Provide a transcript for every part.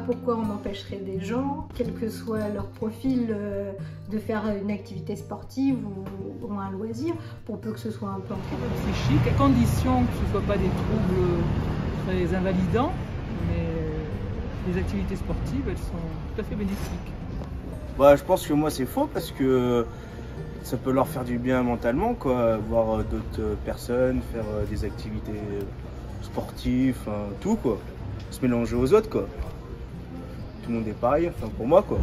pourquoi on empêcherait des gens, quel que soit leur profil, de faire une activité sportive ou un loisir, pour peu que ce soit un peu encadré. Psychique, à condition que ce ne soit pas des troubles très invalidants, mais les activités sportives, elles sont tout à fait bénéfiques. Bah, je pense que moi c'est faux parce que ça peut leur faire du bien mentalement, quoi, voir d'autres personnes, faire des activités sportives, tout quoi, se mélanger aux autres quoi. Tout le monde est pareil, enfin pour moi quoi.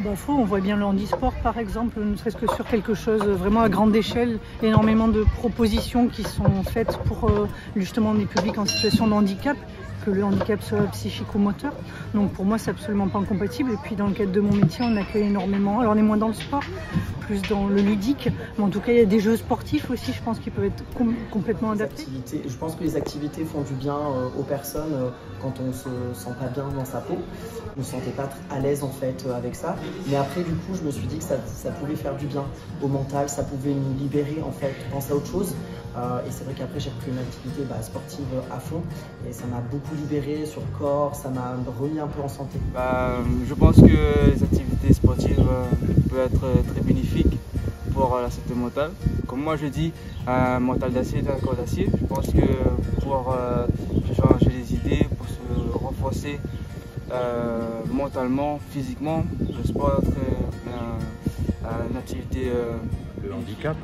Bah, faux, on voit bien le handisport par exemple, ne serait-ce que sur quelque chose vraiment à grande échelle, énormément de propositions qui sont faites pour justement des publics en situation de handicap, que le handicap soit psychique ou moteur. Donc pour moi c'est absolument pas incompatible. Et puis dans le cadre de mon métier on accueille énormément, alors on est moins dans le sport, plus dans le ludique, mais en tout cas il y a des jeux sportifs aussi, je pense qu'ils peuvent être complètement adaptés. Je pense que les activités font du bien aux personnes quand on se sent pas bien dans sa peau. Je me sentais pas à l'aise en fait avec ça, mais après du coup je me suis dit que ça pouvait faire du bien au mental, ça pouvait me libérer en fait, penser à autre chose. Et c'est vrai qu'après j'ai repris une activité sportive à fond et ça m'a beaucoup libéré sur le corps, ça m'a remis un peu en santé. Je pense que les activités sportives peuvent être très bénéfiques pour la santé mentale. Comme moi je dis, un mental d'acier est un corps d'acier. Je pense que pour changer les idées, pour se renforcer mentalement, physiquement, le sport est une activité. Le handicap,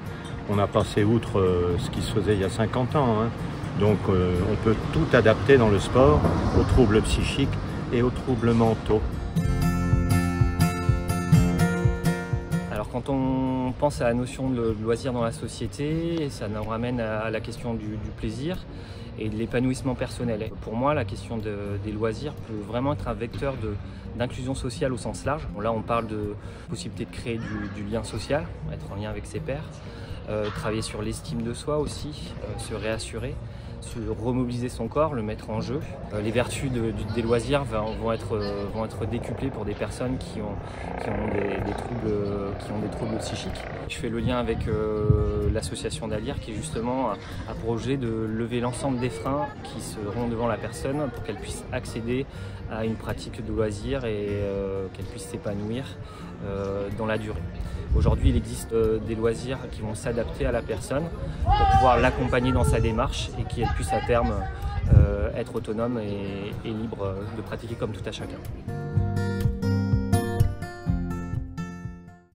on a passé outre ce qui se faisait il y a 50 ans. Hein. Donc on peut tout adapter dans le sport aux troubles psychiques et aux troubles mentaux. Alors quand on pense à la notion de loisir dans la société, ça nous ramène à la question du plaisir et de l'épanouissement personnel. Pour moi, la question des loisirs peut vraiment être un vecteur d'inclusion sociale au sens large. Bon, là, on parle de possibilité de créer du lien social, être en lien avec ses pairs, travailler sur l'estime de soi aussi, se réassurer, se remobiliser son corps, le mettre en jeu. Les vertus des loisirs vont être décuplées pour des personnes qui ont des troubles psychiques. Je fais le lien avec l'association d'Alire qui justement a pour projet de lever l'ensemble des freins qui seront devant la personne pour qu'elle puisse accéder à une pratique de loisir et qu'elle puisse s'épanouir dans la durée. Aujourd'hui, il existe des loisirs qui vont s'adapter à la personne pour pouvoir l'accompagner dans sa démarche et qu'elle puisse à terme être autonome et libre de pratiquer comme tout à chacun.